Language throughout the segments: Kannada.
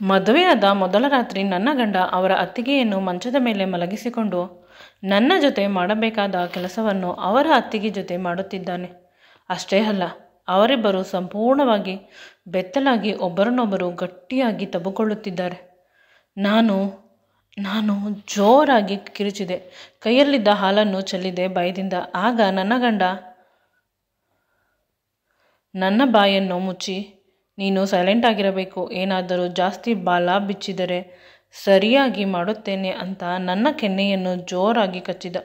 ಮದುವೆಯಾದ ಮೊದಲ ರಾತ್ರಿ ನನ್ನ ಗಂಡ ಅವರ ಅತ್ತಿಗೆಯನ್ನು ಮಂಚದ ಮೇಲೆ ಮಲಗಿಸಿಕೊಂಡು ನನ್ನ ಜೊತೆ ಮಾಡಬೇಕಾದ ಕೆಲಸವನ್ನು ಅವರ ಅತ್ತಿಗೆ ಜೊತೆ ಮಾಡುತ್ತಿದ್ದಾನೆ. ಅಷ್ಟೇ ಅಲ್ಲ, ಅವರಿಬ್ಬರು ಸಂಪೂರ್ಣವಾಗಿ ಬೆತ್ತಲಾಗಿ ಒಬ್ಬರನ್ನೊಬ್ಬರು ಗಟ್ಟಿಯಾಗಿ ತಬ್ಬಿಕೊಳ್ಳುತ್ತಿದ್ದಾರೆ. ನಾನು ನಾನು ಜೋರಾಗಿ ಕಿರುಚಿದೆ. ಕೈಯಲ್ಲಿದ್ದ ಹಾಲನ್ನು ಚೆಲ್ಲಿದೆ ಬಾಯದಿಂದ. ಆಗ ನನ್ನ ಗಂಡ ನನ್ನ ಬಾಯನ್ನು ಮುಚ್ಚಿ, ನೀನು ಸೈಲೆಂಟ್ ಆಗಿರಬೇಕು, ಏನಾದರೂ ಜಾಸ್ತಿ ಬಾಲ ಬಿಚ್ಚಿದರೆ ಸರಿಯಾಗಿ ಮಾಡುತ್ತೇನೆ ಅಂತ ನನ್ನ ಕೆನ್ನೆಯನ್ನು ಜೋರಾಗಿ ಕಚ್ಚಿದ.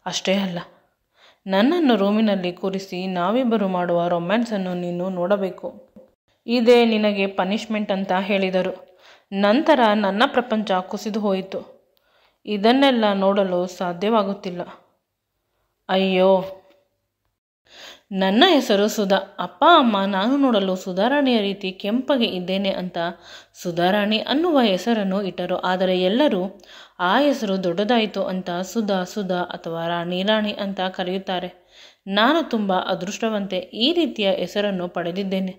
ಅಷ್ಟೇ ಅಲ್ಲ, ನನ್ನನ್ನು ರೂಮಿನಲ್ಲಿ ಕೂರಿಸಿ ನಾವಿಬ್ಬರು ಮಾಡುವ ರೊಮ್ಯಾನ್ಸನ್ನು ನೀನು ನೋಡಬೇಕು. ಇದೇ ನಿನಗೆ ಪನಿಷ್ಮೆಂಟ್ ಅಂತ ಹೇಳಿದರು. ನಂತರ ನನ್ನ ಪ್ರಪಂಚ ಕುಸಿದು ಹೋಯಿತು. ಇದನ್ನೆಲ್ಲ ನೋಡಲು ಸಾಧ್ಯವಾಗುತ್ತಿಲ್ಲ. ಅಯ್ಯೋ, ನನ್ನ ಹೆಸರು ಸುಧಾ. ಅಪ್ಪ ಅಮ್ಮ ನಾನು ನೋಡಲು ಸುಧಾರಾಣಿಯ ರೀತಿ ಕೆಂಪಗೆ ಇದ್ದೇನೆ ಅಂತ ಸುಧಾರಾಣಿ ಅನ್ನುವ ಹೆಸರನ್ನು ಇಟ್ಟರು. ಆದರೆ ಎಲ್ಲರೂ ಆ ಹೆಸರು ದೊಡ್ಡದಾಯಿತು ಅಂತ ಸುಧಾ ಸುಧಾ ಅಥವಾ ರಾಣಿ ರಾಣಿ ಅಂತ ಕರೆಯುತ್ತಾರೆ. ನಾನು ತುಂಬ ಅದೃಷ್ಟವಂತೆ, ಈ ರೀತಿಯ ಹೆಸರನ್ನು ಪಡೆದಿದ್ದೇನೆ.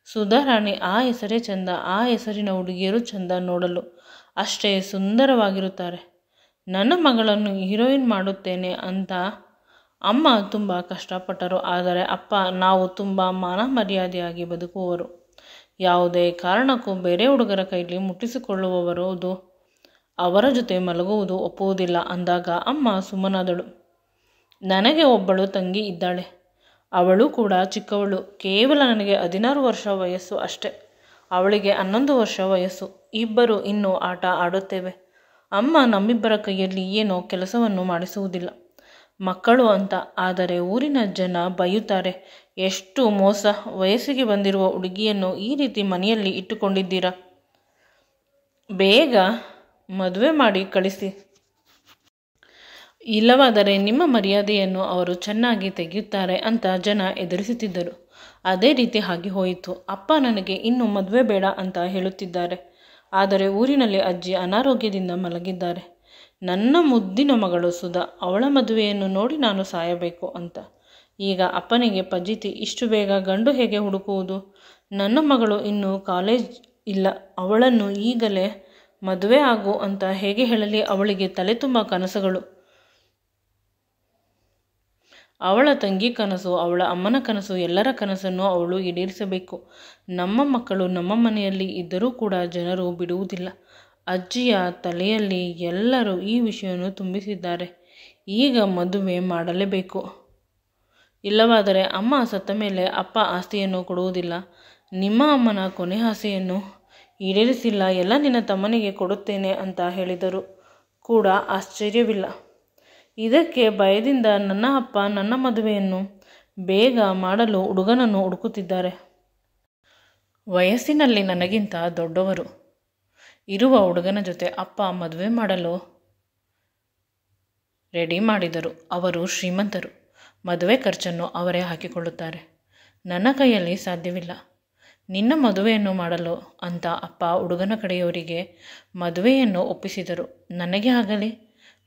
ಸುಧಾರಾಣಿ ಆ ಹೆಸರೇ ಚಂದ. ಆ ಹೆಸರಿನ ಹುಡುಗಿಯರು ಚಂದ, ನೋಡಲು ಅಷ್ಟೇ ಸುಂದರವಾಗಿರುತ್ತಾರೆ. ನನ್ನ ಮಗಳನ್ನು ಹೀರೋಯಿನ್ ಮಾಡುತ್ತೇನೆ ಅಂತ ಅಮ್ಮ ತುಂಬ ಕಷ್ಟಪಟ್ಟರು. ಆದರೆ ಅಪ್ಪ, ನಾವು ತುಂಬ ಮಾನ ಮರ್ಯಾದೆಯಾಗಿ ಬದುಕುವವರು, ಯಾವುದೇ ಕಾರಣಕ್ಕೂ ಬೇರೆ ಹುಡುಗರ ಕೈಲಿ ಮುಟ್ಟಿಸಿಕೊಳ್ಳುವವರು, ಅವರ ಜೊತೆ ಮಲಗುವುದು ಒಪ್ಪುವುದಿಲ್ಲ ಅಂದಾಗ ಅಮ್ಮ ಸುಮ್ಮನಾದಳು. ನನಗೆ ಒಬ್ಬಳು ತಂಗಿ ಇದ್ದಾಳೆ. ಅವಳು ಕೂಡ ಚಿಕ್ಕವಳು. ಕೇವಲ ನನಗೆ 16 ವರ್ಷ ವಯಸ್ಸು ಅಷ್ಟೆ. ಅವಳಿಗೆ 11 ವರ್ಷ ವಯಸ್ಸು. ಇಬ್ಬರು ಇನ್ನೂ ಆಟ ಆಡುತ್ತೇವೆ. ಅಮ್ಮ ನಮ್ಮಿಬ್ಬರ ಕೈಯಲ್ಲಿ ಏನೋ ಕೆಲಸವನ್ನು ಮಾಡಿಸುವುದಿಲ್ಲ, ಮಕ್ಕಳು ಅಂತ. ಆದರೆ ಊರಿನ ಜನ ಬೈಯುತ್ತಾರೆ. ಎಷ್ಟು ಮೋಸ, ವಯಸ್ಸಿಗೆ ಬಂದಿರುವ ಹುಡುಗಿಯನ್ನು ಈ ರೀತಿ ಮನೆಯಲ್ಲಿ ಇಟ್ಟುಕೊಂಡಿದ್ದೀರಾ, ಬೇಗ ಮದುವೆ ಮಾಡಿ ಕಳಿಸಿ, ಇಲ್ಲವಾದರೆ ನಿಮ್ಮ ಮರ್ಯಾದೆಯನ್ನು ಅವರು ಚೆನ್ನಾಗಿ ತೆಗೆಯುತ್ತಾರೆ ಅಂತ ಜನ ಎದುರಿಸುತ್ತಿದ್ದರು. ಅದೇ ರೀತಿ ಆಗಿ ಹೋಯಿತು. ಅಪ್ಪ ನನಗೆ ಇನ್ನು ಮದುವೆ ಬೇಡ ಅಂತ ಹೇಳುತ್ತಿದ್ದಾರೆ. ಆದರೆ ಊರಿನಲ್ಲಿ ಅಜ್ಜಿ ಅನಾರೋಗ್ಯದಿಂದ ಮಲಗಿದ್ದಾರೆ. ನನ್ನ ಮುದ್ದಿನ ಮಗಳು ಸುಧಾ, ಅವಳ ಮದುವೆಯನ್ನು ನೋಡಿ ನಾನು ಸಾಯಬೇಕು ಅಂತ. ಈಗ ಅಪ್ಪನಿಗೆ ಫಜೀತಿ, ಇಷ್ಟು ಬೇಗ ಗಂಡು ಹೇಗೆ ಹುಡುಕುವುದು? ನನ್ನ ಮಗಳು ಇನ್ನೂ ಕಾಲೇಜ್ ಇಲ್ಲ, ಅವಳನ್ನು ಈಗಲೇ ಮದುವೆ ಆಗು ಅಂತ ಹೇಗೆ ಹೇಳಲಿ? ಅವಳಿಗೆ ತಲೆ ತುಂಬ ಕನಸುಗಳು. ಅವಳ ತಂಗಿ ಕನಸು, ಅವಳ ಅಮ್ಮನ ಕನಸು, ಎಲ್ಲರ ಕನಸನ್ನು ಅವಳು ಈಡೇರಿಸಬೇಕು. ನಮ್ಮ ಮಕ್ಕಳು ನಮ್ಮ ಮನೆಯಲ್ಲಿ ಇದ್ದರೂ ಕೂಡ ಜನರು ಬಿಡುವುದಿಲ್ಲ. ಅಜ್ಜಿಯ ತಲೆಯಲ್ಲಿ ಎಲ್ಲರೂ ಈ ವಿಷಯವನ್ನು ತುಂಬಿಸಿದ್ದಾರೆ. ಈಗ ಮದುವೆ ಮಾಡಲೇಬೇಕು, ಇಲ್ಲವಾದರೆ ಅಮ್ಮ ಸತ್ತ ಮೇಲೆ ಅಪ್ಪ ಆಸ್ತಿಯನ್ನು ಕೊಡುವುದಿಲ್ಲ. ನಿಮ್ಮ ಅಮ್ಮನ ಕೊನೆ ಆಸೆಯನ್ನು ಈಡೇರಿಸಿಲ್ಲ, ಎಲ್ಲ ನಿನ್ನ ತಮ್ಮನಿಗೆ ಕೊಡುತ್ತೇನೆ ಅಂತ ಹೇಳಿದರೂ ಕೂಡ ಆಶ್ಚರ್ಯವಿಲ್ಲ. ಇದಕ್ಕೆ ಭಯದಿಂದ ನನ್ನ ಅಪ್ಪ ನನ್ನ ಮದುವೆಯನ್ನು ಬೇಗ ಮಾಡಲು ಹುಡುಗನನ್ನು ಹುಡುಕುತ್ತಿದ್ದಾರೆ. ವಯಸ್ಸಿನಲ್ಲಿ ನನಗಿಂತ ದೊಡ್ಡವರು ಇರುವ ಹುಡುಗನ ಜೊತೆ ಅಪ್ಪ ಮದುವೆ ಮಾಡಲು ರೆಡಿ ಮಾಡಿದರು. ಅವರು ಶ್ರೀಮಂತರು, ಮದುವೆ ಖರ್ಚನ್ನು ಅವರೇ ಹಾಕಿಕೊಳ್ಳುತ್ತಾರೆ. ನನ್ನ ಕೈಯಲ್ಲಿ ಸಾಧ್ಯವಿಲ್ಲ ನಿನ್ನ ಮದುವೆಯನ್ನು ಮಾಡಲು ಅಂತ ಅಪ್ಪ ಹುಡುಗನ ಕಡೆಯವರಿಗೆ ಮದುವೆಯನ್ನು ಒಪ್ಪಿಸಿದರು. ನನಗೆ ಆಗಲಿ,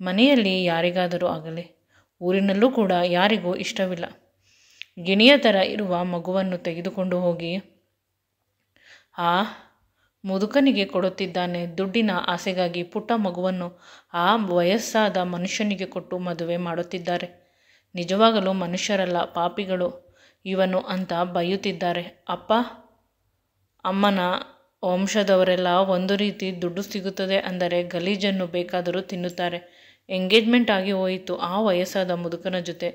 ಮನೆಯಲ್ಲಿ ಯಾರಿಗಾದರೂ ಆಗಲಿ, ಊರಿನಲ್ಲೂ ಕೂಡ ಯಾರಿಗೂ ಇಷ್ಟವಿಲ್ಲ. ಗಿಣಿಯ ಥರ ಇರುವ ಮಗುವನ್ನು ತೆಗೆದುಕೊಂಡು ಹೋಗಿ ಆ ಮುದುಕನಿಗೆ ಕೊಡುತ್ತಿದ್ದಾನೆ. ದುಡ್ಡಿನ ಆಸೆಗಾಗಿ ಪುಟ್ಟ ಮಗುವನ್ನು ಆ ವಯಸ್ಸಾದ ಮನುಷ್ಯನಿಗೆ ಕೊಟ್ಟು ಮದುವೆ ಮಾಡುತ್ತಿದ್ದಾರೆ. ನಿಜವಾಗಲೂ ಮನುಷ್ಯರಲ್ಲ, ಪಾಪಿಗಳು ಇವನು ಅಂತ ಬೈಯುತ್ತಿದ್ದಾರೆ. ಅಪ್ಪ ಅಮ್ಮನ ವಂಶದವರೆಲ್ಲ ಒಂದು ರೀತಿ ದುಡ್ಡು ಸಿಗುತ್ತದೆ ಅಂದರೆ ಗಲೀಜನ್ನು ಬೇಕಾದರೂ ತಿನ್ನುತ್ತಾರೆ. ಎಂಗೇಜ್ಮೆಂಟ್ ಆಗಿ ಹೋಯಿತು ಆ ವಯಸ್ಸಾದ ಮುದುಕನ ಜೊತೆ.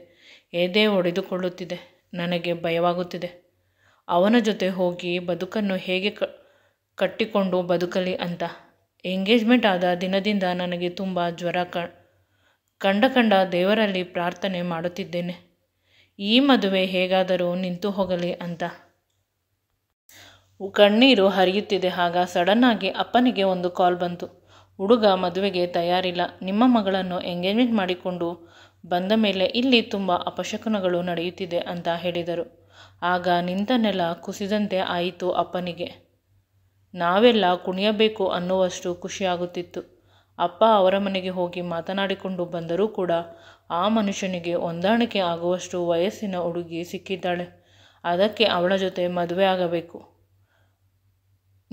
ಎದೆ ಒಡೆದುಕೊಳ್ಳುತ್ತಿದೆ. ನನಗೆ ಭಯವಾಗುತ್ತಿದೆ. ಅವನ ಜೊತೆ ಹೋಗಿ ಬದುಕನ್ನು ಹೇಗೆ ಕಟ್ಟಿಕೊಂಡು ಬದುಕಲಿ ಅಂತ. ಎಂಗೇಜ್ಮೆಂಟ್ ಆದ ದಿನದಿಂದ ನನಗೆ ತುಂಬ ಜ್ವರ. ಕಂಡ ದೇವರಲ್ಲಿ ಪ್ರಾರ್ಥನೆ ಮಾಡುತ್ತಿದ್ದೇನೆ, ಈ ಮದುವೆ ಹೇಗಾದರೂ ನಿಂತು ಹೋಗಲಿ ಅಂತ. ಕಣ್ಣೀರು ಹರಿಯುತ್ತಿದೆ. ಆಗ ಸಡನ್ನಾಗಿ ಅಪ್ಪನಿಗೆ ಒಂದು ಕಾಲ್ ಬಂತು. ಹುಡುಗ ಮದುವೆಗೆ ತಯಾರಿಲ್ಲ, ನಿಮ್ಮ ಮಗಳನ್ನು ಎಂಗೇಜ್ಮೆಂಟ್ ಮಾಡಿಕೊಂಡು ಬಂದ ಮೇಲೆ ಇಲ್ಲಿ ತುಂಬ ಅಪಶಕುನಗಳು ನಡೆಯುತ್ತಿದೆ ಅಂತ ಹೇಳಿದರು. ಆಗ ನಿಂತ ನೆಲ ಕುಸಿದಂತೆ ಆಯಿತು ಅಪ್ಪನಿಗೆ. ನಾವೆಲ್ಲ ಕುಣಿಯಬೇಕು ಅನ್ನುವಷ್ಟು ಖುಷಿಯಾಗುತ್ತಿತ್ತು. ಅಪ್ಪ ಅವರ ಮನೆಗೆ ಹೋಗಿ ಮಾತನಾಡಿಕೊಂಡು ಬಂದರೂ ಕೂಡ ಆ ಮನುಷ್ಯನಿಗೆ ಹೊಂದಾಣಿಕೆ ಆಗುವಷ್ಟು ವಯಸ್ಸಿನ ಹುಡುಗಿ ಸಿಕ್ಕಿದ್ದಾಳೆ. ಅದಕ್ಕೆ ಅವಳ ಜೊತೆ ಮದುವೆ ಆಗಬೇಕು.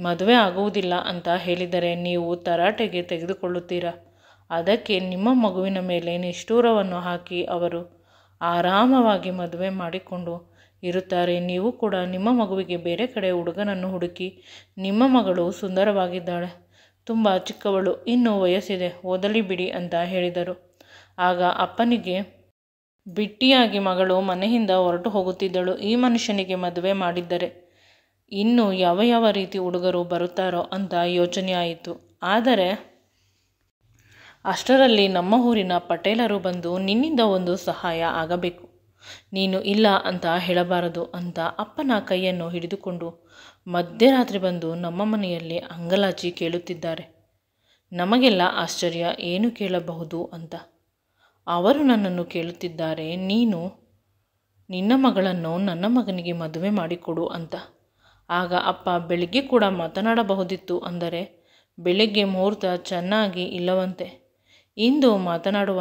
ಮದುವೆ ಆಗುವುದಿಲ್ಲ ಅಂತ ಹೇಳಿದರೆ ನೀವು ತರಾಟೆಗೆ ತೆಗೆದುಕೊಳ್ಳುತ್ತೀರಾ? ಅದಕ್ಕೆ ನಿಮ್ಮ ಮಗುವಿನ ಮೇಲೆ ನಿಷ್ಠೂರವನ್ನು ಹಾಕಿ ಅವರು ಆರಾಮವಾಗಿ ಮದುವೆ ಮಾಡಿಕೊಂಡು ಇರುತ್ತಾರೆ. ನೀವು ಕೂಡ ನಿಮ್ಮ ಮಗುವಿಗೆ ಬೇರೆ ಕಡೆ ಹುಡುಗನನ್ನು ಹುಡುಕಿ, ನಿಮ್ಮ ಮಗಳು ಸುಂದರವಾಗಿದ್ದಾಳೆ, ತುಂಬ ಚಿಕ್ಕವಳು, ಇನ್ನೂ ವಯಸ್ಸಿದೆ, ಓದಲಿ ಬಿಡಿ ಅಂತ ಹೇಳಿದರು. ಆಗ ಅಪ್ಪನಿಗೆ ಬಿಟ್ಟಿಯಾಗಿ ಮಗಳು ಮನೆಯಿಂದ ಹೊರಟು ಹೋಗುತ್ತಿದ್ದಳು. ಈ ಮನುಷ್ಯನಿಗೆ ಮದುವೆ ಮಾಡಿದ್ದರೆ ಇನ್ನು ಯಾವ ಯಾವ ರೀತಿ ಹುಡುಗರು ಬರುತ್ತಾರೋ ಅಂತ ಯೋಚನೆ ಆಯಿತು. ಆದರೆ ಅಷ್ಟರಲ್ಲಿ ನಮ್ಮ ಊರಿನ ಪಟೇಲರು ಬಂದು, ನಿನ್ನಿಂದ ಒಂದು ಸಹಾಯ ಆಗಬೇಕು, ನೀನು ಇಲ್ಲ ಅಂತ ಹೇಳಬಾರದು ಅಂತ ಅಪ್ಪನ ಕೈಯನ್ನು ಹಿಡಿದುಕೊಂಡು ಮಧ್ಯರಾತ್ರಿ ಬಂದು ನಮ್ಮ ಮನೆಯಲ್ಲಿ ಅಂಗಲಾಚಿ ಕೇಳುತ್ತಿದ್ದಾರೆ. ನಮಗೆಲ್ಲ ಆಶ್ಚರ್ಯ, ಏನು ಕೇಳಬಹುದು ಅಂತ. ಅವರು ನನ್ನನ್ನು ಕೇಳುತ್ತಿದ್ದಾರೆ, ನೀನು ನಿನ್ನ ಮಗಳನ್ನು ನನ್ನ ಮಗನಿಗೆ ಮದುವೆ ಮಾಡಿಕೊಡು ಅಂತ. ಆಗ ಅಪ್ಪ, ಬೆಳಿಗ್ಗೆ ಕೂಡ ಮಾತನಾಡಬಹುದಿತ್ತು ಅಂದರೆ ಬೆಳಿಗ್ಗೆ ಮುಹೂರ್ತ ಚೆನ್ನಾಗಿ ಇಲ್ಲವಂತೆ, ಇಂದು ಮಾತನಾಡುವ,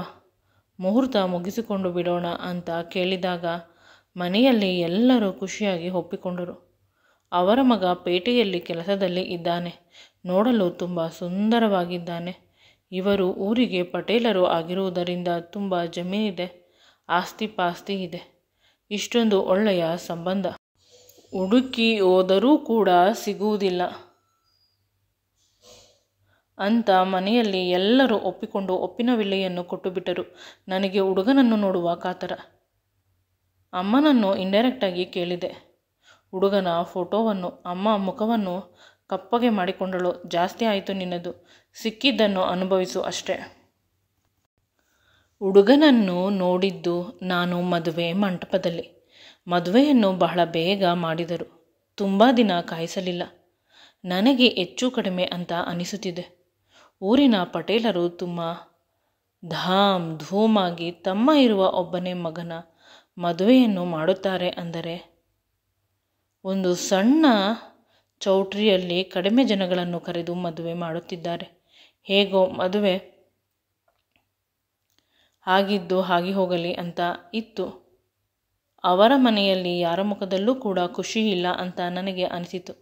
ಮುಹೂರ್ತ ಮುಗಿಸಿಕೊಂಡು ಬಿಡೋಣ ಅಂತ ಕೇಳಿದಾಗ ಮನೆಯಲ್ಲಿ ಎಲ್ಲರೂ ಖುಷಿಯಾಗಿ ಒಪ್ಪಿಕೊಂಡರು. ಅವರ ಮಗ ಪೇಟೆಯಲ್ಲಿ ಕೆಲಸದಲ್ಲಿ ಇದ್ದಾನೆ, ನೋಡಲು ತುಂಬ ಸುಂದರವಾಗಿದ್ದಾನೆ. ಇವರು ಊರಿಗೆ ಪಟೇಲರು ಆಗಿರುವುದರಿಂದ ತುಂಬ ಜಮೀನಿದೆ, ಆಸ್ತಿ ಪಾಸ್ತಿ ಇದೆ. ಇಷ್ಟೊಂದು ಒಳ್ಳೆಯ ಸಂಬಂಧ ಹುಡುಕಿ ಹೋದರೂ ಕೂಡ ಸಿಗುವುದಿಲ್ಲ ಅಂತ ಮನೆಯಲ್ಲಿ ಎಲ್ಲರೂ ಒಪ್ಪಿಕೊಂಡು ಒಪ್ಪಿನ ವಿಲೆಯನ್ನು ಕೊಟ್ಟುಬಿಟ್ಟರು. ನನಗೆ ಹುಡುಗನನ್ನು ನೋಡುವ ಕಾತರ. ಅಮ್ಮನನ್ನು ಇಂಡೈರೆಕ್ಟಾಗಿ ಕೇಳಿದೆ ಹುಡುಗನ ಫೋಟೋವನ್ನು. ಅಮ್ಮ ಮುಖವನ್ನು ಕಪ್ಪಗೆ ಮಾಡಿಕೊಂಡಳು. ಜಾಸ್ತಿ ಆಯಿತು ನಿನ್ನದು, ಸಿಕ್ಕಿದ್ದನ್ನು ಅನುಭವಿಸು ಅಷ್ಟೇ. ಹುಡುಗನನ್ನು ನೋಡಿದ್ದು ನಾನು ಮದುವೆ ಮಂಟಪದಲ್ಲಿ. ಮದುವೆಯನ್ನು ಬಹಳ ಬೇಗ ಮಾಡಿದರು, ತುಂಬ ದಿನ ಕಾಯಿಸಲಿಲ್ಲ. ನನಗೆ ಹೆಚ್ಚು ಕಡಿಮೆ ಅಂತ ಅನಿಸುತ್ತಿದೆ. ಊರಿನ ಪಟೇಲರು ತುಂಬ ಧಾಮ್ ಧೂಮಾಗಿ ತಮ್ಮ ಇರುವ ಒಬ್ಬನೇ ಮಗನ ಮದುವೆಯನ್ನು ಮಾಡುತ್ತಾರೆ ಅಂದರೆ ಒಂದು ಸಣ್ಣ ಚೌಟ್ರಿಯಲ್ಲಿ ಕಡಿಮೆ ಜನಗಳನ್ನು ಕರೆದು ಮದುವೆ ಮಾಡುತ್ತಿದ್ದಾರೆ. ಹೇಗೋ ಮದುವೆ ಆಗಿದ್ದು ಆಗಿ ಹೋಗಲಿ ಅಂತ ಇತ್ತು. ಅವರ ಮನೆಯಲ್ಲಿ ಯಾರ ಮುಖದಲ್ಲೂ ಕೂಡ ಖುಷಿ ಇಲ್ಲ ಅಂತ ನನಗೆ ಅನಿಸಿತು.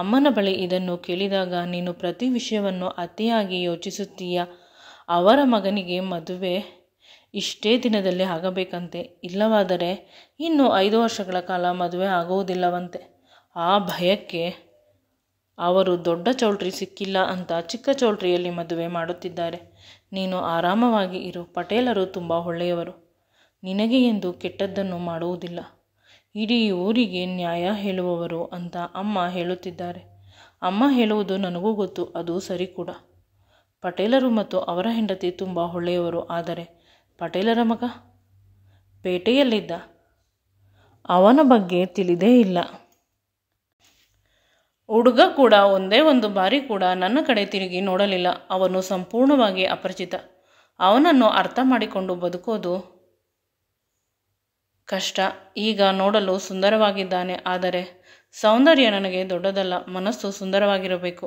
ಅಮ್ಮನ ಬಳಿ ಇದನ್ನು ಕೇಳಿದಾಗ, ನೀನು ಪ್ರತಿ ವಿಷಯವನ್ನು ಅತಿಯಾಗಿ ಯೋಚಿಸುತ್ತೀಯ. ಅವರ ಮಗನಿಗೆ ಮದುವೆ ಇಷ್ಟೇ ದಿನದಲ್ಲಿ ಆಗಬೇಕಂತೆ, ಇಲ್ಲವಾದರೆ ಇನ್ನು 5 ವರ್ಷಗಳ ಕಾಲ ಮದುವೆ ಆಗುವುದಿಲ್ಲವಂತೆ. ಆ ಭಯಕ್ಕೆ ಅವರು ದೊಡ್ಡ ಚೌಲ್ಟ್ರಿ ಸಿಕ್ಕಿಲ್ಲ ಅಂತ ಚಿಕ್ಕ ಚೌಲ್ಟ್ರಿಯಲ್ಲಿ ಮದುವೆ ಮಾಡುತ್ತಿದ್ದಾರೆ. ನೀನು ಆರಾಮವಾಗಿ ಇರು, ಪಟೇಲರು ತುಂಬ ಒಳ್ಳೆಯವರು, ನಿನಗೆ ಎಂದು ಕೆಟ್ಟದ್ದನ್ನು ಮಾಡುವುದಿಲ್ಲ, ಇಡೀ ಊರಿಗೆ ನ್ಯಾಯ ಹೇಳುವವರು ಅಂತ ಅಮ್ಮ ಹೇಳುತ್ತಿದ್ದಾರೆ. ಅಮ್ಮ ಹೇಳುವುದು ನನಗೂ ಗೊತ್ತು, ಅದು ಸರಿ ಕೂಡ. ಪಟೇಲರು ಮತ್ತು ಅವರ ಹೆಂಡತಿ ತುಂಬ ಒಳ್ಳೆಯವರು. ಆದರೆ ಪಟೇಲರ ಮಗ ಪೇಟೆಯಲ್ಲಿದ್ದ, ಅವನ ಬಗ್ಗೆ ತಿಳಿದೇ ಇಲ್ಲ. ಹುಡುಗ ಕೂಡ ಒಂದೇ ಒಂದು ಬಾರಿ ಕೂಡ ನನ್ನ ಕಡೆ ತಿರುಗಿ ನೋಡಲಿಲ್ಲ. ಅವನು ಸಂಪೂರ್ಣವಾಗಿ ಅಪರಿಚಿತ. ಅವನನ್ನು ಅರ್ಥ ಮಾಡಿಕೊಂಡು ಬದುಕೋದು ಕಷ್ಟ. ಈಗ ನೋಡಲು ಸುಂದರವಾಗಿದ್ದಾನೆ, ಆದರೆ ಸೌಂದರ್ಯ ನನಗೆ ದೊಡ್ಡದಲ್ಲ, ಮನಸ್ಸು ಸುಂದರವಾಗಿರಬೇಕು.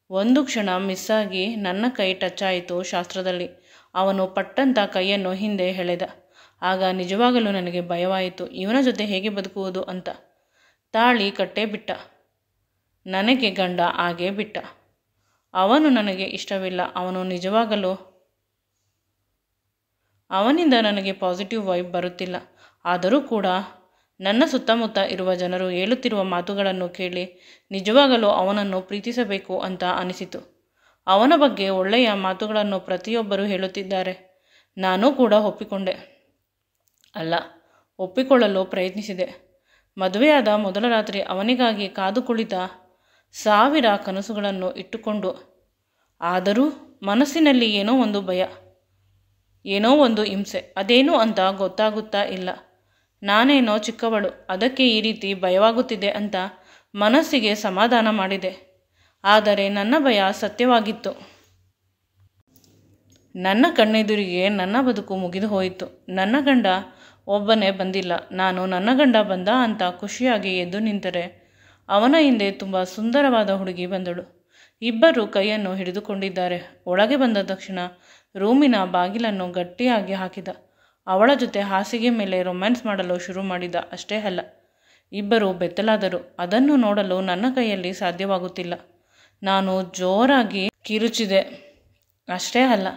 ಒಂದು ಕ್ಷಣ ಮಿಸ್ಸಾಗಿ ನನ್ನ ಕೈ ಟಚ್ ಆಯಿತು ಶಾಸ್ತ್ರದಲ್ಲಿ. ಅವನು ಪಟ್ಟಂತ ಕೈಯನ್ನು ಹಿಂದೆ ಎಳೆದ. ಆಗ ನಿಜವಾಗಲೂ ನನಗೆ ಭಯವಾಯಿತು. ಇವನ ಜೊತೆ ಹೇಗೆ ಬದುಕುವುದು ಅಂತ. ತಾಳಿ ಕಟ್ಟೇ ಬಿಟ್ಟ, ನನಗೆ ಗಂಡ ಆಗೇ ಬಿಟ್ಟ. ಅವನು ನನಗೆ ಇಷ್ಟವಿಲ್ಲ. ಅವನು ನಿಜವಾಗಲೂ ಅವನಿಂದ ನನಗೆ ಪಾಸಿಟಿವ್ ವೈಬ್ ಬರುತ್ತಿಲ್ಲ. ಆದರೂ ಕೂಡ ನನ್ನ ಸುತ್ತಮುತ್ತ ಇರುವ ಜನರು ಹೇಳುತ್ತಿರುವ ಮಾತುಗಳನ್ನು ಕೇಳಿ ನಿಜವಾಗಲೂ ಅವನನ್ನು ಪ್ರೀತಿಸಬೇಕು ಅಂತ ಅನಿಸಿತು. ಅವನ ಬಗ್ಗೆ ಒಳ್ಳೆಯ ಮಾತುಗಳನ್ನು ಪ್ರತಿಯೊಬ್ಬರೂ ಹೇಳುತ್ತಿದ್ದಾರೆ. ನಾನೂ ಕೂಡ ಒಪ್ಪಿಕೊಂಡೆ. ಅಲ್ಲ, ಒಪ್ಪಿಕೊಳ್ಳಲು ಪ್ರಯತ್ನಿಸಿದೆ. ಮದುವೆಯಾದ ಮೊದಲ ರಾತ್ರಿ ಅವನಿಗಾಗಿ ಕಾದು ಕುಳಿತ 1000 ಕನಸುಗಳನ್ನು ಇಟ್ಟುಕೊಂಡು, ಆದರೂ ಮನಸ್ಸಿನಲ್ಲಿ ಏನೋ ಒಂದು ಭಯ, ಏನೋ ಒಂದು ಹಿಂಸೆ. ಅದೇನು ಅಂತ ಗೊತ್ತಾಗುತ್ತಾ ಇಲ್ಲ. ನಾನೇನೋ ಚಿಕ್ಕವಳು, ಅದಕ್ಕೆ ಈ ರೀತಿ ಭಯವಾಗುತ್ತಿದೆ ಅಂತ ಮನಸ್ಸಿಗೆ ಸಮಾಧಾನ ಮಾಡಿದೆ. ಆದರೆ ನನ್ನ ಭಯ ಸತ್ಯವಾಗಿತ್ತು. ನನ್ನ ಕಣ್ಣೆದುರಿಗೆ ನನ್ನ ಬದುಕು ಮುಗಿದು ಹೋಯಿತು. ನನ್ನ ಗಂಡ ಒಬ್ಬನೇ ಬಂದಿಲ್ಲ. ನಾನು ನನ್ನ ಗಂಡ ಬಂದ ಅಂತ ಖುಷಿಯಾಗಿ ಎದ್ದು ನಿಂತರೆ ಅವನ ಹಿಂದೆ ತುಂಬ ಸುಂದರವಾದ ಹುಡುಗಿ ಬಂದಳು. ಇಬ್ಬರು ಕೈಯನ್ನು ಹಿಡಿದುಕೊಂಡಿದ್ದಾರೆ. ಒಳಗೆ ಬಂದ ತಕ್ಷಣ ರೂಮಿನ ಬಾಗಿಲನ್ನು ಗಟ್ಟಿಯಾಗಿ ಹಾಕಿದ. ಅವಳ ಜೊತೆ ಹಾಸಿಗೆ ಮೇಲೆ ರೊಮ್ಯಾನ್ಸ್ ಮಾಡಲು ಶುರು ಮಾಡಿದ. ಅಷ್ಟೇ ಅಲ್ಲ, ಇಬ್ಬರು ಬೆತ್ತಲಾದರು. ಅದನ್ನು ನೋಡಲು ನನ್ನ ಕೈಯಲ್ಲಿ ಸಾಧ್ಯವಾಗುತ್ತಿಲ್ಲ. ನಾನು ಜೋರಾಗಿ ಕಿರುಚಿದೆ. ಅಷ್ಟೇ ಅಲ್ಲ,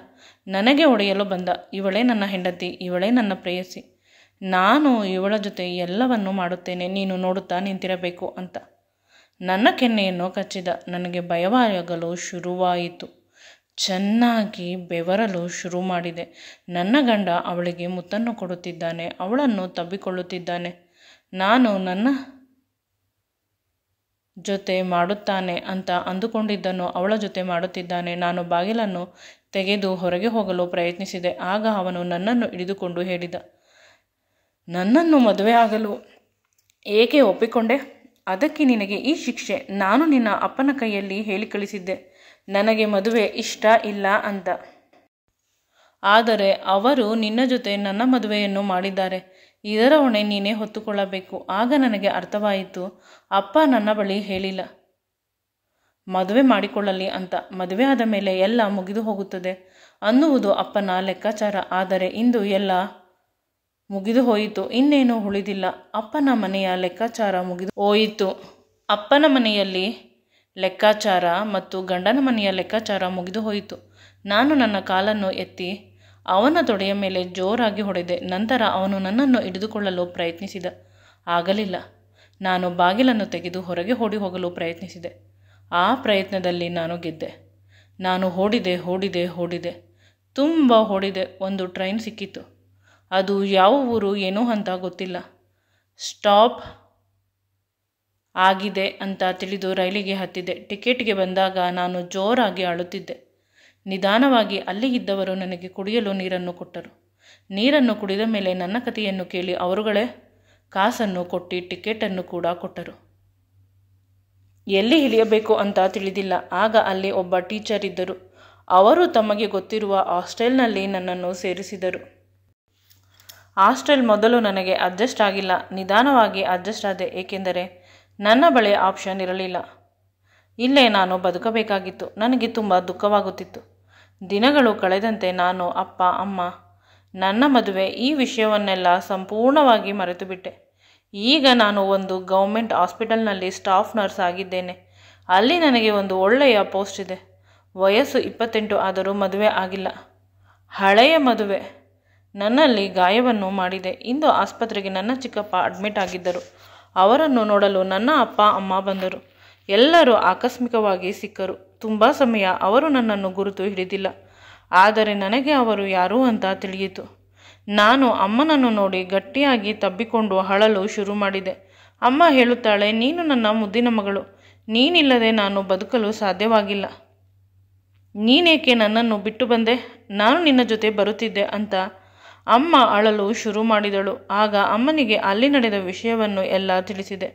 ನನಗೆ ಹೊಡೆಯಲು ಬಂದ. ಇವಳೇ ನನ್ನ ಹೆಂಡತಿ, ಇವಳೇ ನನ್ನ ಪ್ರೇಯಸಿ, ನಾನು ಇವಳ ಜೊತೆ ಎಲ್ಲವನ್ನೂ ಮಾಡುತ್ತೇನೆ, ನೀನು ನೋಡುತ್ತಾ ನಿಂತಿರಬೇಕು ಅಂತ ನನ್ನ ಕೆನ್ನೆಯನ್ನು ಕಚ್ಚಿದ. ನನಗೆ ಭಯವಾಗಲು ಶುರುವಾಯಿತು. ಚೆನ್ನಾಗಿ ಬೆವರಲು ಶುರು ಮಾಡಿದೆ. ನನ್ನ ಗಂಡ ಅವಳಿಗೆ ಮುತ್ತನ್ನು ಕೊಡುತ್ತಿದ್ದಾನೆ, ಅವಳನ್ನು ತಬ್ಬಿಕೊಳ್ಳುತ್ತಿದ್ದಾನೆ. ನಾನು ನನ್ನ ಜೊತೆ ಮಾಡುತ್ತಾನೆ ಅಂತ ಅಂದುಕೊಂಡಿದ್ದನ್ನು ಅವಳ ಜೊತೆ ಮಾಡುತ್ತಿದ್ದಾನೆ. ನಾನು ಬಾಗಿಲನ್ನು ತೆಗೆದು ಹೊರಗೆ ಹೋಗಲು ಪ್ರಯತ್ನಿಸಿದೆ. ಆಗ ಅವನು ನನ್ನನ್ನು ಹಿಡಿದುಕೊಂಡು ಹೇಳಿದ, ನನ್ನನ್ನು ಮದುವೆ ಆಗಲು ಏಕೆ ಒಪ್ಪಿಕೊಂಡೆ? ಅದಕ್ಕೆ ನಿನಗೆ ಈ ಶಿಕ್ಷೆ. ನಾನು ನಿನ್ನ ಅಪ್ಪನ ಕೈಯಲ್ಲಿ ಹೇಳಿ ಕಳಿಸಿದ್ದೆ ನನಗೆ ಮದುವೆ ಇಷ್ಟ ಇಲ್ಲ ಅಂತ. ಆದರೆ ಅವರು ನಿನ್ನ ಜೊತೆ ನನ್ನ ಮದುವೆಯನ್ನು ಮಾಡಿದ್ದಾರೆ. ಇದರ ಹೊಣೆ ನೀನೇ ಹೊತ್ತುಕೊಳ್ಳಬೇಕು. ಆಗ ನನಗೆ ಅರ್ಥವಾಯಿತು, ಅಪ್ಪ ನನ್ನ ಬಳಿ ಹೇಳಿಲ್ಲ ಮದುವೆ ಮಾಡಿಕೊಳ್ಳಲಿ ಅಂತ. ಮದುವೆ ಆದ ಮೇಲೆ ಎಲ್ಲ ಮುಗಿದು ಹೋಗುತ್ತದೆ ಅನ್ನುವುದು ಅಪ್ಪನ ಲೆಕ್ಕಾಚಾರ. ಆದರೆ ಇಂದು ಎಲ್ಲ ಮುಗಿದು ಹೋಯಿತು, ಇನ್ನೇನು ಉಳಿದಿಲ್ಲ. ಅಪ್ಪನ ಮನೆಯ ಲೆಕ್ಕಾಚಾರ ಮುಗಿದು ಹೋಯಿತು. ಅಪ್ಪನ ಮನೆಯಲ್ಲಿ ಲೆಕ್ಕಾಚಾರ ಮತ್ತು ಗಂಡನ ಮನೆಯ ಲೆಕ್ಕಾಚಾರ ಮುಗಿದು ಹೋಯಿತು. ನಾನು ನನ್ನ ಕಾಲನ್ನು ಎತ್ತಿ ಅವನ ತೊಡೆಯ ಮೇಲೆ ಜೋರಾಗಿ ಹೊಡೆದೆ. ನಂತರ ಅವನು ನನ್ನನ್ನು ಹಿಡಿದುಕೊಳ್ಳಲು ಪ್ರಯತ್ನಿಸಿದ. ಆಗಲಿಲ್ಲ. ನಾನು ಬಾಗಿಲನ್ನು ತೆಗೆದು ಹೊರಗೆ ಓಡಿ ಹೋಗಲು ಪ್ರಯತ್ನಿಸಿದೆ. ಆ ಪ್ರಯತ್ನದಲ್ಲಿ ನಾನು ಗೆದ್ದೆ. ನಾನು ಓಡಿದೆ, ತುಂಬ ಓಡಿದೆ. ಒಂದು ಟ್ರೈನ್ ಸಿಕ್ಕಿತು. ಅದು ಯಾವ ಊರು ಏನೋ ಅಂತ ಗೊತ್ತಿಲ್ಲ. ಸ್ಟಾಪ್ ಆಗಿದೆ ಅಂತ ತಿಳಿದು ರೈಲಿಗೆ ಹತ್ತಿದೆ. ಟಿಕೆಟ್ಗೆ ಬಂದಾಗ ನಾನು ಜೋರಾಗಿ ಅಳುತ್ತಿದ್ದೆ. ನಿಧಾನವಾಗಿ ಅಲ್ಲಿ ಇದ್ದವರು ನನಗೆ ಕುಡಿಯಲು ನೀರನ್ನು ಕೊಟ್ಟರು. ನೀರನ್ನು ಕುಡಿದ ಮೇಲೆ ನನ್ನ ಕಥೆಯನ್ನು ಕೇಳಿ ಅವರುಗಳೇ ಕಾಸನ್ನು ಕೊಟ್ಟು ಟಿಕೆಟನ್ನು ಕೂಡ ಕೊಟ್ಟರು. ಎಲ್ಲಿ ಇಳಿಯಬೇಕು ಅಂತ ತಿಳಿದಿಲ್ಲ. ಆಗ ಅಲ್ಲಿ ಒಬ್ಬ ಟೀಚರ್ ಇದ್ದರು. ಅವರು ತಮಗೆ ಗೊತ್ತಿರುವ ಹಾಸ್ಟೆಲ್ನಲ್ಲಿ ನನ್ನನ್ನು ಸೇರಿಸಿದರು. ಹಾಸ್ಟೆಲ್ ಮೊದಲು ನನಗೆ ಅಡ್ಜಸ್ಟ್ ಆಗಿಲ್ಲ. ನಿಧಾನವಾಗಿ ಅಡ್ಜಸ್ಟ್ ಆದೆ, ಏಕೆಂದರೆ ನನ್ನ ಬಳಿ ಆಪ್ಷನ್ ಇರಲಿಲ್ಲ. ಇಲ್ಲೇ ನಾನು ಬದುಕಬೇಕಾಗಿತ್ತು. ನನಗೆ ತುಂಬ ದುಃಖವಾಗುತ್ತಿತ್ತು. ದಿನಗಳು ಕಳೆದಂತೆ ನಾನು ಅಪ್ಪ, ಅಮ್ಮ, ನನ್ನ ಮದುವೆ ಈ ವಿಷಯವನ್ನೆಲ್ಲ ಸಂಪೂರ್ಣವಾಗಿ ಮರೆತು ಬಿಟ್ಟೆ. ಈಗ ನಾನು ಒಂದು ಗೌರ್ಮೆಂಟ್ ಹಾಸ್ಪಿಟಲ್ನಲ್ಲಿ ಸ್ಟಾಫ್ ನರ್ಸ್ ಆಗಿದ್ದೇನೆ. ಅಲ್ಲಿ ನನಗೆ ಒಂದು ಒಳ್ಳೆಯ ಪೋಸ್ಟ್ ಇದೆ. ವಯಸ್ಸು 28 ಆದರೂ ಮದುವೆ ಆಗಿಲ್ಲ. ಹಳೆಯ ಮದುವೆ ನನ್ನಲ್ಲಿ ಗಾಯವನ್ನು ಮಾಡಿದೆ. ಇಂದು ಆಸ್ಪತ್ರೆಗೆ ನನ್ನ ಚಿಕ್ಕಪ್ಪ ಅಡ್ಮಿಟ್ ಆಗಿದ್ದರು. ಅವರನ್ನು ನೋಡಲು ನನ್ನ ಅಪ್ಪ, ಅಮ್ಮ ಬಂದರು. ಎಲ್ಲರೂ ಆಕಸ್ಮಿಕವಾಗಿ ಸಿಕ್ಕರು. ತುಂಬ ಸಮಯ ಅವರು ನನ್ನನ್ನು ಗುರುತು ಹಿಡಿದಿಲ್ಲ. ಆದರೆ ನನಗೆ ಅವರು ಯಾರು ಅಂತ ತಿಳಿಯಿತು. ನಾನು ಅಮ್ಮನನ್ನು ನೋಡಿ ಗಟ್ಟಿಯಾಗಿ ತಬ್ಬಿಕೊಂಡು ಅಳಲು ಶುರು ಮಾಡಿದೆ. ಅಮ್ಮ ಹೇಳುತ್ತಾಳೆ, ನೀನು ನನ್ನ ಮುದ್ದಿನ ಮಗಳು, ನೀನಿಲ್ಲದೆ ನಾನು ಬದುಕಲು ಸಾಧ್ಯವಾಗಿಲ್ಲ. ನೀನೇಕೆ ನನ್ನನ್ನು ಬಿಟ್ಟು ಬಂದೆ? ನಾನು ನಿನ್ನ ಜೊತೆ ಬರುತ್ತಿದ್ದೆ ಅಂತ ಅಮ್ಮ ಅಳಲು ಶುರು ಮಾಡಿದಳು. ಆಗ ಅಮ್ಮನಿಗೆ ಅಲ್ಲಿ ನಡೆದ ವಿಷಯವನ್ನು ಎಲ್ಲ ತಿಳಿಸಿದೆ.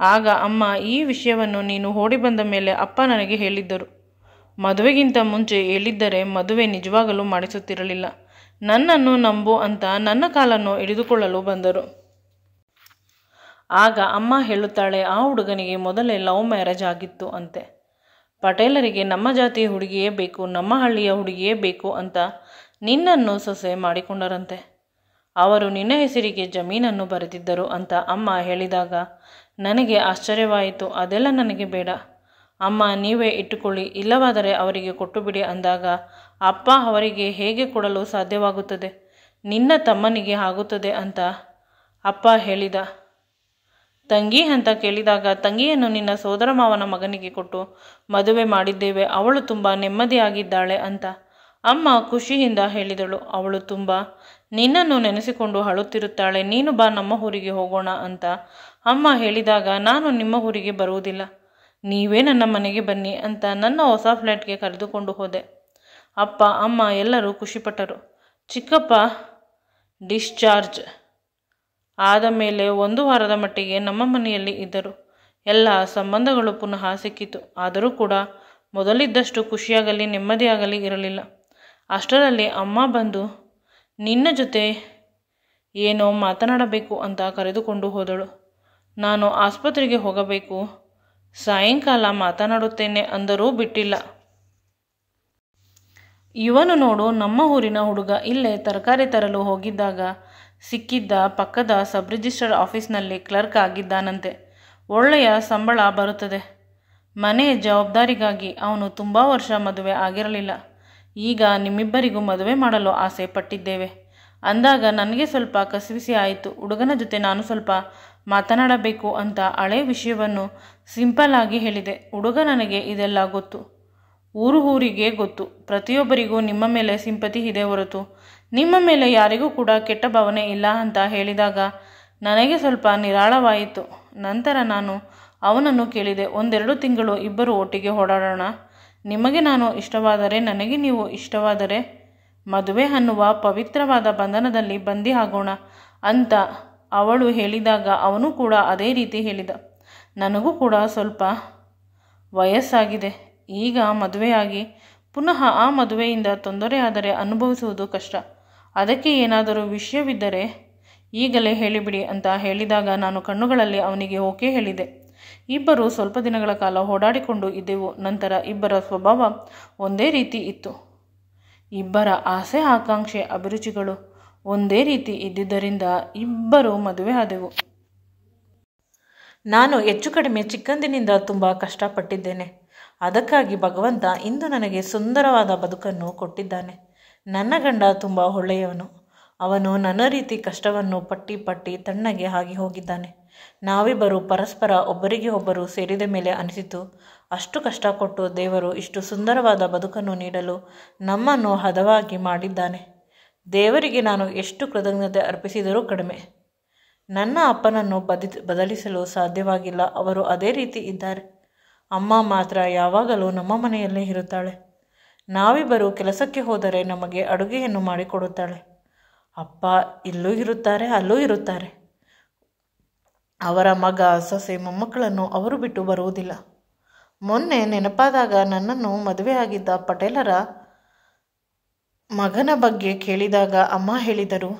ಆಗ ಅಮ್ಮ, ಈ ವಿಷಯವನ್ನು ನೀನು ಓಡಿ ಬಂದ ಮೇಲೆ ಅಪ್ಪ ನನಗೆ ಹೇಳಿದ್ದರು. ಮದುವೆಗಿಂತ ಮುಂಚೆ ಹೇಳಿದ್ದರೆ ಮದುವೆ ನಿಜವಾಗಲೂ ಮಾಡಿಸುತ್ತಿರಲಿಲ್ಲ. ನನ್ನನ್ನು ನಂಬು ಅಂತ ನನ್ನ ಕಾಲನ್ನು ಹಿಡಿದುಕೊಳ್ಳಲು ಬಂದರು. ಆಗ ಅಮ್ಮ ಹೇಳುತ್ತಾಳೆ, ಆ ಹುಡುಗನಿಗೆ ಮೊದಲೇ ಲವ್ ಮ್ಯಾರೇಜ್ ಆಗಿತ್ತು ಅಂತೆ. ಪಟೇಲರಿಗೆ ನಮ್ಮ ಜಾತಿಯ ಹುಡುಗಿಯೇ ಬೇಕು, ನಮ್ಮ ಹಳ್ಳಿಯ ಹುಡುಗಿಯೇ ಬೇಕು ಅಂತ ನಿನ್ನನ್ನು ಸೊಸೆ ಮಾಡಿಕೊಂಡರಂತೆ. ಅವರು ನಿನ್ನ ಹೆಸರಿಗೆ ಜಮೀನನ್ನು ಬರೆದಿದ್ದರು ಅಂತ ಅಮ್ಮ ಹೇಳಿದಾಗ ನನಗೆ ಆಶ್ಚರ್ಯವಾಯಿತು. ಅದೆಲ್ಲ ನನಗೆ ಬೇಡ ಅಮ್ಮ, ನೀವೇ ಇಟ್ಟುಕೊಳ್ಳಿ, ಇಲ್ಲವಾದರೆ ಅವರಿಗೆ ಕೊಟ್ಟು ಬಿಡಿ ಅಂದಾಗ ಅಪ್ಪ, ಅವರಿಗೆ ಹೇಗೆ ಕೊಡಲು ಸಾಧ್ಯವಾಗುತ್ತದೆ? ನಿನ್ನ ತಮ್ಮನಿಗೆ ಆಗುತ್ತದೆ ಅಂತ ಅಪ್ಪ ಹೇಳಿದ. ತಂಗಿ ಅಂತ ಕೇಳಿದಾಗ, ತಂಗಿಯನ್ನು ನಿನ್ನ ಸೋದರ ಮಾವನ ಮಗನಿಗೆ ಕೊಟ್ಟು ಮದುವೆ ಮಾಡಿದ್ದೇವೆ, ಅವಳು ತುಂಬ ನೆಮ್ಮದಿಯಾಗಿದ್ದಾಳೆ ಅಂತ ಅಮ್ಮ ಖುಷಿಯಿಂದ ಹೇಳಿದಳು. ಅವಳು ತುಂಬ ನಿನ್ನನ್ನು ನೆನೆಸಿಕೊಂಡು ಅಳುತ್ತಿರುತ್ತಾಳೆ, ನೀನು ಬಾ ನಮ್ಮ ಊರಿಗೆ ಹೋಗೋಣ ಅಂತ ಅಮ್ಮ ಹೇಳಿದಾಗ, ನಾನು ನಿಮ್ಮ ಊರಿಗೆ ಬರುವುದಿಲ್ಲ, ನೀವೇ ನನ್ನ ಮನೆಗೆ ಬನ್ನಿ ಅಂತ ನನ್ನ ಹೊಸ ಫ್ಲ್ಯಾಟ್ಗೆ ಕರೆದುಕೊಂಡು ಹೋದೆ. ಅಪ್ಪ, ಅಮ್ಮ ಎಲ್ಲರೂ ಖುಷಿಪಟ್ಟರು. ಚಿಕ್ಕಪ್ಪ ಡಿಸ್ಚಾರ್ಜ್ ಆದ ಮೇಲೆ 1 ವಾರದ ಮಟ್ಟಿಗೆ ನಮ್ಮ ಮನೆಯಲ್ಲಿ ಇದ್ದರು. ಎಲ್ಲ ಸಂಬಂಧಗಳು ಪುನಃ ಸಿಕ್ಕಿತು. ಆದರೂ ಕೂಡ ಮೊದಲಿದ್ದಷ್ಟು ಖುಷಿಯಾಗಲಿ ನೆಮ್ಮದಿಯಾಗಲಿ ಇರಲಿಲ್ಲ. ಅಷ್ಟರಲ್ಲಿ ಅಮ್ಮ ಬಂದು ನಿನ್ನ ಜೊತೆ ಏನೋ ಮಾತನಾಡಬೇಕು ಅಂತ ಕರೆದುಕೊಂಡು ಹೋದಳು. ನಾನು ಆಸ್ಪತ್ರೆಗೆ ಹೋಗಬೇಕು, ಸಾಯಂಕಾಲ ಮಾತನಾಡುತ್ತೇನೆ ಅಂದರೂ ಬಿಟ್ಟಿಲ್ಲ. ಇವನು ನೋಡು, ನಮ್ಮ ಊರಿನ ಹುಡುಗ ಇಲ್ಲೇ ತರಕಾರಿ ತರಲು ಹೋಗಿದ್ದಾಗ ಸಿಕ್ಕಿದ್ದ ಪಕ್ಕದ ಸಬ್ ರಿಜಿಸ್ಟರ್ ಆಫೀಸ್ನಲ್ಲಿ ಕ್ಲರ್ಕ್ ಆಗಿದ್ದಾನಂತೆ. ಒಳ್ಳೆಯ ಸಂಬಳ ಬರುತ್ತದೆ. ಮನೆ ಜವಾಬ್ದಾರಿಗಾಗಿ ಅವನು ತುಂಬ ವರ್ಷ ಮದುವೆ ಆಗಿರಲಿಲ್ಲ. ಈಗ ನಿಮ್ಮಿಬ್ಬರಿಗೂ ಮದುವೆ ಮಾಡಲು ಆಸೆ ಪಟ್ಟಿದ್ದೇವೆ ಅಂದಾಗ ನನಗೆ ಸ್ವಲ್ಪ ಕಸಿವಿಸಿ ಆಯಿತು. ಹುಡುಗನ ಜೊತೆ ನಾನು ಸ್ವಲ್ಪ ಮಾತನಾಡಬೇಕು ಅಂತ ಹಳೆ ವಿಷಯವನ್ನು ಸಿಂಪಲ್ ಆಗಿ ಹೇಳಿದೆ. ಹುಡುಗ ನನಗೆ ಇದೆಲ್ಲ ಗೊತ್ತು, ಊರಿಗೆ ಗೊತ್ತು. ಪ್ರತಿಯೊಬ್ಬರಿಗೂ ನಿಮ್ಮ ಮೇಲೆ ಸಿಂಪತಿ ಇದೆ ಹೊರತು ನಿಮ್ಮ ಮೇಲೆ ಯಾರಿಗೂ ಕೂಡ ಕೆಟ್ಟ ಭಾವನೆ ಇಲ್ಲ ಅಂತ ಹೇಳಿದಾಗ ನನಗೆ ಸ್ವಲ್ಪ ನಿರಾಳವಾಯಿತು. ನಂತರ ನಾನು ಅವನನ್ನು ಕೇಳಿದೆ, 1-2 ತಿಂಗಳು ಇಬ್ಬರು ಒಟ್ಟಿಗೆ ಓಡಾಡೋಣ. ನಿಮಗೆ ನಾನು ಇಷ್ಟವಾದರೆ, ನನಗೆ ನೀವು ಇಷ್ಟವಾದರೆ ಮದುವೆ ಅನ್ನುವ ಪವಿತ್ರವಾದ ಬಂಧನದಲ್ಲಿ ಬಂದಿ ಆಗೋಣ ಅಂತ ಅವಳು ಹೇಳಿದಾಗ ಅವನು ಕೂಡ ಅದೇ ರೀತಿ ಹೇಳಿದ. ನನಗೂ ಕೂಡ ಸ್ವಲ್ಪ ವಯಸ್ಸಾಗಿದೆ. ಈಗ ಮದುವೆಯಾಗಿ ಪುನಃ ಆ ಮದುವೆಯಿಂದ ತೊಂದರೆಯಾದರೆ ಅನುಭವಿಸುವುದು ಕಷ್ಟ. ಅದಕ್ಕೆ ಏನಾದರೂ ವಿಷಯವಿದ್ದರೆ ಈಗಲೇ ಹೇಳಿಬಿಡಿ ಅಂತ ಹೇಳಿದಾಗ ನಾನು ಕಣ್ಣುಗಳಲ್ಲಿ ಅವನಿಗೆ ಓಕೆ ಹೇಳಿದೆ. ಇಬ್ಬರು ಸ್ವಲ್ಪ ದಿನಗಳ ಕಾಲ ಓಡಾಡಿಕೊಂಡು ಇದ್ದೆವು. ನಂತರ ಇಬ್ಬರ ಸ್ವಭಾವ ಒಂದೇ ರೀತಿ ಇತ್ತು. ಇಬ್ಬರ ಆಸೆ ಆಕಾಂಕ್ಷೆ ಅಭಿರುಚಿಗಳು ಒಂದೇ ರೀತಿ ಇದ್ದಿದ್ದರಿಂದ ಇಬ್ಬರು ಮದುವೆ ಆದೆವು. ನಾನು ಹೆಚ್ಚು ಕಡಿಮೆ ಚಿಕ್ಕಂದಿನಿಂದ ತುಂಬ ಕಷ್ಟಪಟ್ಟಿದ್ದೇನೆ. ಅದಕ್ಕಾಗಿ ಭಗವಂತ ಇಂದು ನನಗೆ ಸುಂದರವಾದ ಬದುಕನ್ನು ಕೊಟ್ಟಿದ್ದಾನೆ. ನನ್ನ ಗಂಡ ತುಂಬ ಒಳ್ಳೆಯವನು. ಅವನು ನನ್ನ ರೀತಿ ಕಷ್ಟವನ್ನು ಪಟ್ಟಿ ತಣ್ಣಗೆ ಆಗಿ ಹೋಗಿದ್ದಾನೆ. ನಾವಿಬ್ಬರು ಪರಸ್ಪರ ಒಬ್ಬರಿಗೆ ಒಬ್ಬರು ಸೇರಿದ ಮೇಲೆ ಅನಿಸಿತು, ಅಷ್ಟು ಕಷ್ಟಕೊಟ್ಟು ದೇವರು ಇಷ್ಟು ಸುಂದರವಾದ ಬದುಕನ್ನು ನೀಡಲು ನಮ್ಮನ್ನು ಹದವಾಗಿ ಮಾಡಿದ್ದಾನೆ. ದೇವರಿಗೆ ನಾನು ಎಷ್ಟು ಕೃತಜ್ಞತೆ ಅರ್ಪಿಸಿದರೂ ಕಡಿಮೆ. ನನ್ನ ಅಪ್ಪನನ್ನು ಬದಲಿಸಲು ಸಾಧ್ಯವಾಗಿಲ್ಲ. ಅವರು ಅದೇ ರೀತಿ ಇದ್ದಾರೆ. ಅಮ್ಮ ಮಾತ್ರ ಯಾವಾಗಲೂ ನಮ್ಮ ಮನೆಯಲ್ಲೇ ಇರುತ್ತಾಳೆ. ನಾವಿಬ್ಬರು ಕೆಲಸಕ್ಕೆ ಹೋದರೆ ನಮಗೆ ಅಡುಗೆಯನ್ನು ಮಾಡಿಕೊಡುತ್ತಾಳೆ. ಅಪ್ಪ ಇಲ್ಲೂ ಇರುತ್ತಾರೆ, ಅಲ್ಲೂ ಇರುತ್ತಾರೆ. ಅವರ ಮಗ ಸೊಸೆ ಮೊಮ್ಮಕ್ಕಳನ್ನು ಅವರು ಬಿಟ್ಟು ಬರುವುದಿಲ್ಲ. ಮೊನ್ನೆ ನೆನಪಾದಾಗ ನನ್ನನ್ನು ಮದುವೆಯಾಗಿದ್ದ ಪಟೇಲರ ಮಗನ ಬಗ್ಗೆ ಕೇಳಿದಾಗ ಅಮ್ಮ ಹೇಳಿದರು,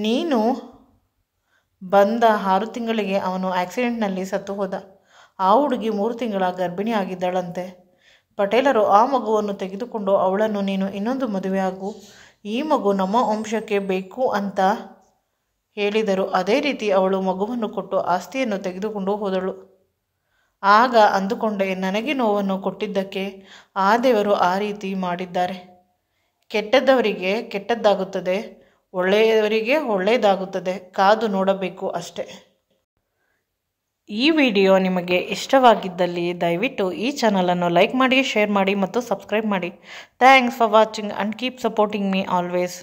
ನೀನು ಬಂದ 6 ತಿಂಗಳಿಗೆ ಅವನು ಆಕ್ಸಿಡೆಂಟ್ನಲ್ಲಿ ಸತ್ತು ಹೋದ. ಆ ಹುಡುಗಿ 3 ತಿಂಗಳ ಗರ್ಭಿಣಿ ಆಗಿದ್ದಳಂತೆ. ಪಟೇಲರು ಆ ಮಗುವನ್ನು ತೆಗೆದುಕೊಂಡು ಅವಳನ್ನು ನೀನು ಇನ್ನೊಂದು ಮದುವೆಯಾಗು, ಈ ಮಗು ನಮ್ಮ ವಂಶಕ್ಕೆ ಬೇಕು ಅಂತ ಹೇಳಿದರು. ಅದೇ ರೀತಿ ಅವಳು ಮಗುವನ್ನು ಕೊಟ್ಟು ಆಸ್ತಿಯನ್ನು ತೆಗೆದುಕೊಂಡು ಹೋದಳು. ಆಗ ಅಂದುಕೊಂಡೆ, ನನಗೆ ನೋವನ್ನು ಕೊಟ್ಟಿದ್ದಕ್ಕೆ ಆ ದೇವರು ಆ ರೀತಿ ಮಾಡಿದ್ದಾರೆ. ಕೆಟ್ಟದ್ದವರಿಗೆ ಕೆಟ್ಟದ್ದಾಗುತ್ತದೆ, ಒಳ್ಳೆಯವರಿಗೆ ಒಳ್ಳೆಯದಾಗುತ್ತದೆ. ಕಾದು ನೋಡಬೇಕು ಅಷ್ಟೆ. ಈ ವಿಡಿಯೋ ನಿಮಗೆ ಇಷ್ಟವಾಗಿದ್ದಲ್ಲಿ ದಯವಿಟ್ಟು ಈ ಚಾನಲನ್ನು ಲೈಕ್ ಮಾಡಿ, ಶೇರ್ ಮಾಡಿ ಮತ್ತು ಸಬ್ಸ್ಕ್ರೈಬ್ ಮಾಡಿ. Thanks for watching and keep supporting me always.